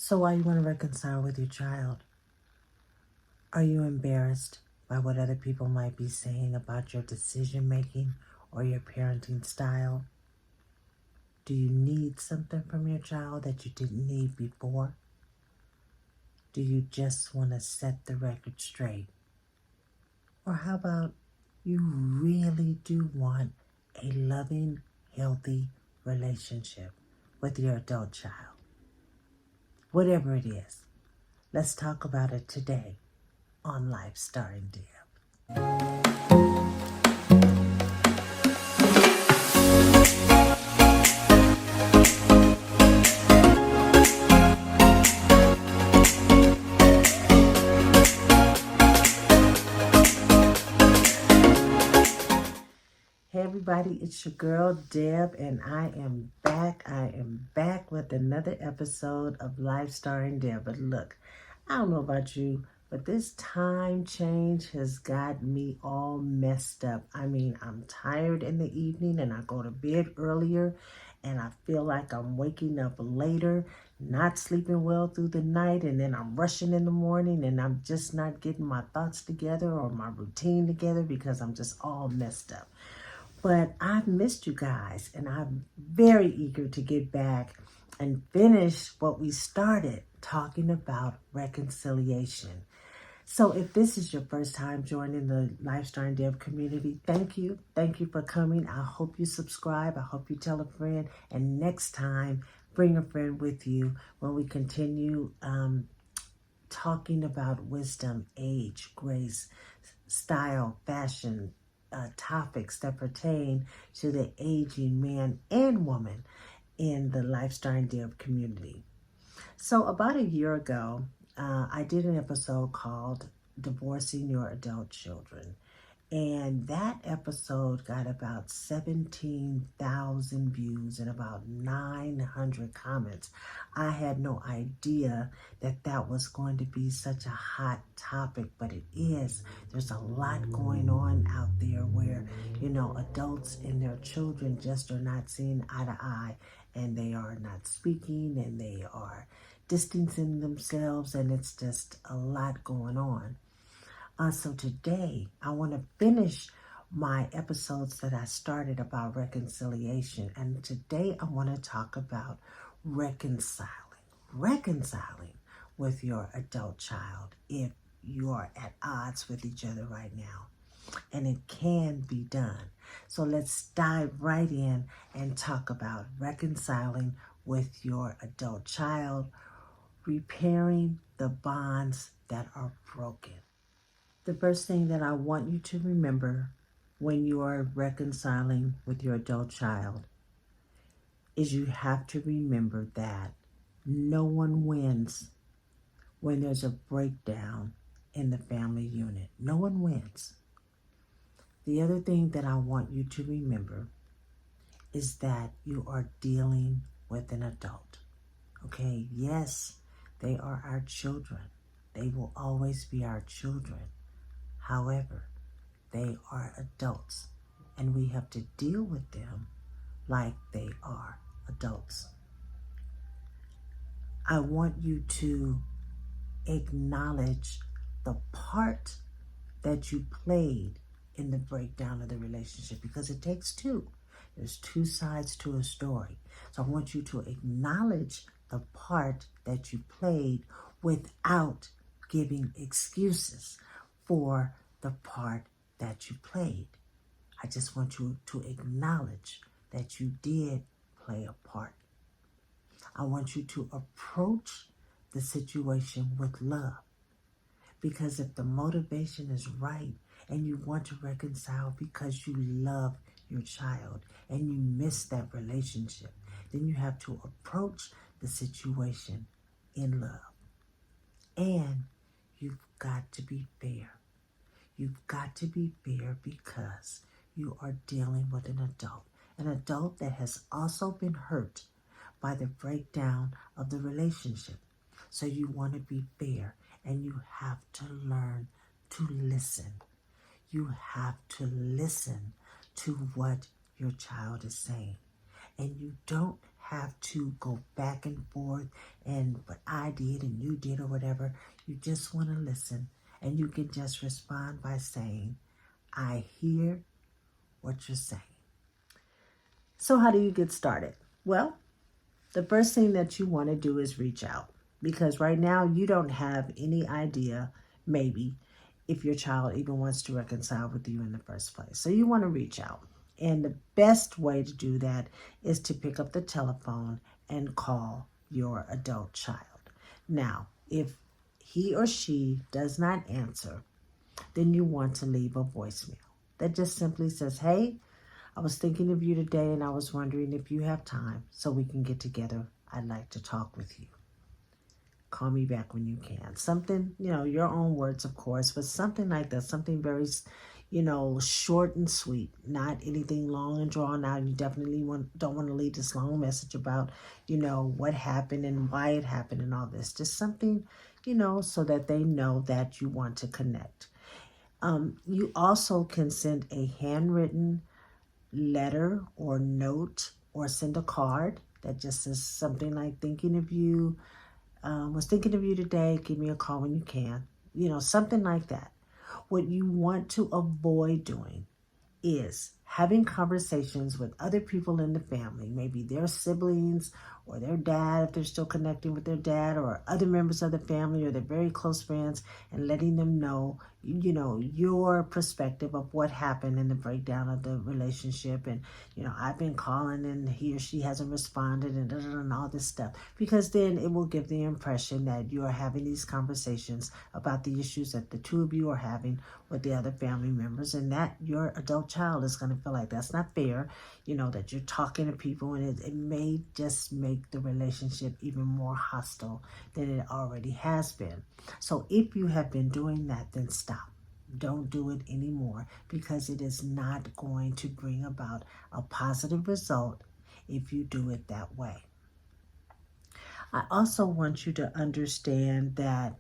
So why you want to reconcile with your child? Are you embarrassed by what other people might be saying about your decision making or your parenting style? Do you need something from your child that you didn't need before? Do you just want to set the record straight? Or how about you really do want a loving, healthy relationship with your adult child? Whatever it is, let's talk about it today on Life Starring Deb. Hey everybody, it's your girl Deb, and I am back. I am back with another episode of Life Starring Deb. But look, I don't know about you, but this time change has got me all messed up. I mean, I'm tired in the evening and I go to bed earlier and I feel like I'm waking up later, not sleeping well through the night, and then I'm rushing in the morning and I'm just not getting my thoughts together or my routine together because I'm just all messed up. But I've missed you guys, and I'm very eager to get back and finish what we started talking about reconciliation. So if this is your first time joining the Lifestyle and Dev community, thank you. Thank you for coming. I hope you subscribe. I hope you tell a friend. And next time, bring a friend with you when we continue talking about wisdom, age, grace, style, fashion, topics that pertain to the aging man and woman in the Lifestyle and Dev community. So about a year ago, I did an episode called Divorcing Your Adult Children. And that episode got about 17,000 views and about 900 comments. I had no idea that that was going to be such a hot topic, but it is. There's a lot going on out there where, adults and their children just are not seeing eye to eye, and they are not speaking, and they are distancing themselves, and it's just a lot going on. So today, I want to finish my episodes that I started about reconciliation. And today, I want to talk about reconciling. Reconciling with your adult child if you are at odds with each other right now. And it can be done. So let's dive right in and talk about reconciling with your adult child, repairing the bonds that are broken. The first thing that I want you to remember when you are reconciling with your adult child is you have to remember that no one wins when there's a breakdown in the family unit. No one wins. The other thing that I want you to remember is that you are dealing with an adult. Okay, yes, they are our children. They will always be our children. However, they are adults, and we have to deal with them like they are adults. I want you to acknowledge the part that you played in the breakdown of the relationship, because it takes two. There's two sides to a story. So I want you to acknowledge the part that you played without giving excuses for the part that you played. I just want you to acknowledge that you did play a part. I want you to approach the situation with love, because if the motivation is right and you want to reconcile because you love your child and you miss that relationship, then you have to approach the situation in love. And you've got to be fair. You've got to be fair because you are dealing with an adult that has also been hurt by the breakdown of the relationship. So you want to be fair, and you have to learn to listen. You have to listen to what your child is saying. And you don't have to go back and forth and what I did and you did or whatever. You just want to listen, and you can just respond by saying, I hear what you're saying. So how do you get started? Well, the first thing that you want to do is reach out, because right now you don't have any idea, maybe, if your child even wants to reconcile with you in the first place. So you want to reach out. And the best way to do that is to pick up the telephone and call your adult child. Now, if he or she does not answer, then you want to leave a voicemail that just simply says, hey, I was thinking of you today and I was wondering if you have time so we can get together. I'd like to talk with you. Call me back when you can. Something, your own words, of course, but something like that, something very, short and sweet, not anything long and drawn out. You definitely don't want to leave this long message about, what happened and why it happened and all this. Just something, so that they know that you want to connect. You also can send a handwritten letter or note, or send a card that just says something like, thinking of you, was thinking of you today, give me a call when you can. Something like that. What you want to avoid doing is having conversations with other people in the family, maybe their siblings or their dad, if they're still connecting with their dad, or other members of the family or their very close friends, and letting them know, your perspective of what happened in the breakdown of the relationship. And, I've been calling and he or she hasn't responded, and all this stuff, because then it will give the impression that you are having these conversations about the issues that the two of you are having with the other family members, and that your adult child is going to feel like that's not fair, that you're talking to people, and it may just make the relationship even more hostile than it already has been. So if you have been doing that, then stop. Don't do it anymore, because it is not going to bring about a positive result if you do it that way. I also want you to understand that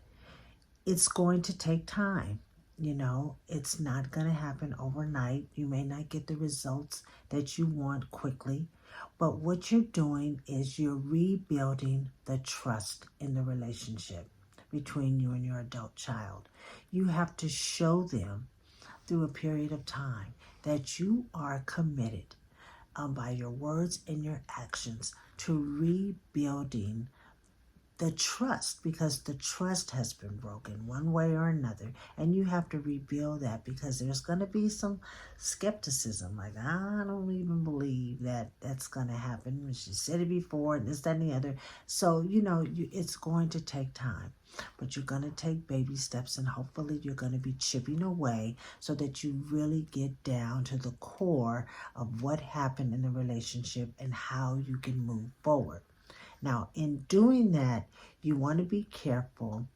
it's going to take time. It's not going to happen overnight. You may not get the results that you want quickly, but what you're doing is you're rebuilding the trust in the relationship between you and your adult child. You have to show them through a period of time that you are committed, by your words and your actions, to rebuilding the trust, because the trust has been broken one way or another, and you have to rebuild that, because there's going to be some skepticism, like, I don't even believe that that's going to happen. She said it before, and this, that, and the other. So, it's going to take time, but you're going to take baby steps, and hopefully you're going to be chipping away so that you really get down to the core of what happened in the relationship and how you can move forward. Now, in doing that, you want to be careful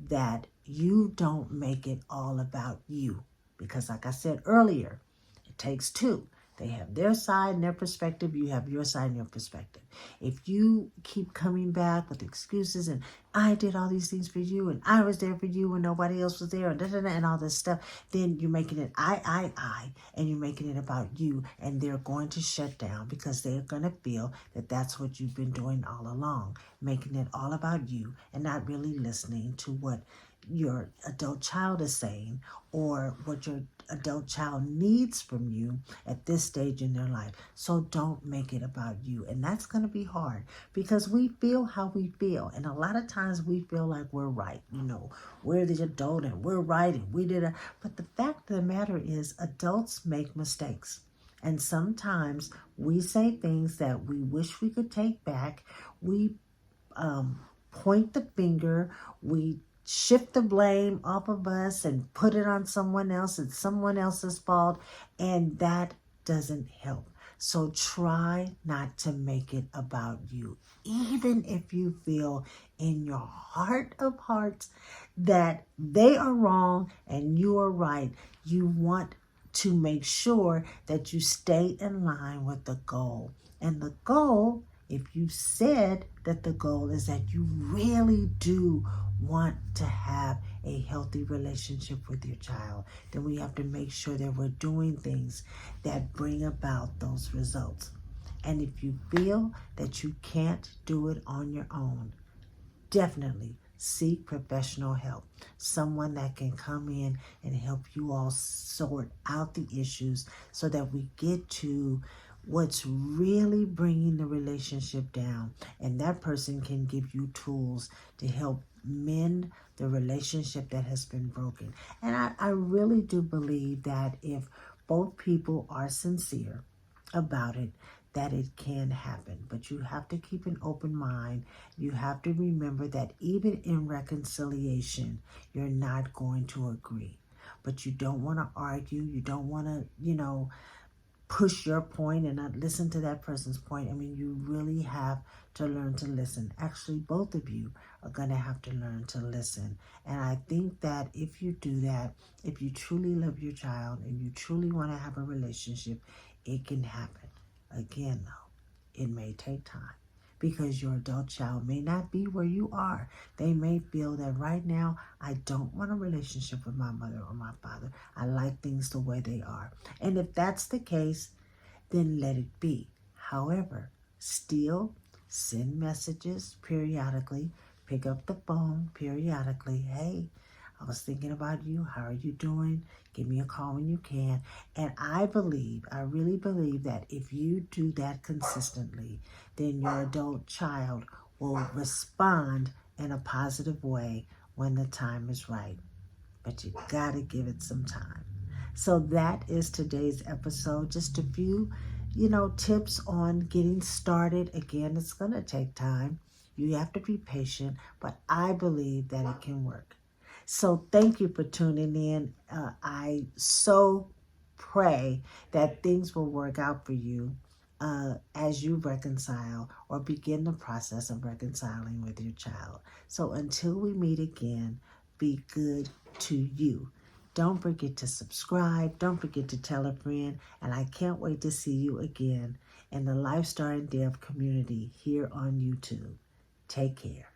that you don't make it all about you. Because like I said earlier, it takes two. They have their side and their perspective. You have your side and your perspective. If you keep coming back with excuses and I did all these things for you and I was there for you when nobody else was there and all this stuff, then you're making it I, and you're making it about you, and they're going to shut down, because they're going to feel that that's what you've been doing all along, making it all about you and not really listening to what your adult child is saying, or what your adult child needs from you at this stage in their life. So don't make it about you. And that's going to be hard, because we feel how we feel. And a lot of times we feel like we're right. We're the adult and we're right and we did it. But the fact of the matter is, adults make mistakes. And sometimes we say things that we wish we could take back. We point the finger. We shift the blame off of us and put it on someone else. It's someone else's fault, and that doesn't help. So try not to make it about you. Even if you feel in your heart of hearts that they are wrong and you are right, you want to make sure that you stay in line with the goal. And the goal, if you said that the goal is that you really do want to have a healthy relationship with your child, then we have to make sure that we're doing things that bring about those results. And if you feel that you can't do it on your own, definitely seek professional help. Someone that can come in and help you all sort out the issues so that we get to what's really bringing the relationship down. And that person can give you tools to help mend the relationship that has been broken. And I really do believe that if both people are sincere about it, that it can happen. But you have to keep an open mind. You have to remember that even in reconciliation, you're not going to agree. But you don't want to argue. You don't want to, push your point and not listen to that person's point. I mean, you really have to learn to listen. Actually, both of you are going to have to learn to listen. And I think that if you do that, if you truly love your child and you truly want to have a relationship, it can happen. Again, though, it may take time because your adult child may not be where you are. They may feel that right now, I don't want a relationship with my mother or my father. I like things the way they are. And if that's the case, then let it be. However, still send messages periodically. Pick up the phone periodically. Hey, I was thinking about you. How are you doing? Give me a call when you can. And I really believe that if you do that consistently, then your adult child will respond in a positive way when the time is right. But you gotta give it some time. So that is today's episode. Just a few, tips on getting started. Again, it's gonna take time. You have to be patient, but I believe that it can work. So thank you for tuning in. I so pray that things will work out for you as you reconcile or begin the process of reconciling with your child. So until we meet again, be good to you. Don't forget to subscribe. Don't forget to tell a friend. And I can't wait to see you again in the Lifestyle and Dev community here on YouTube. Take care.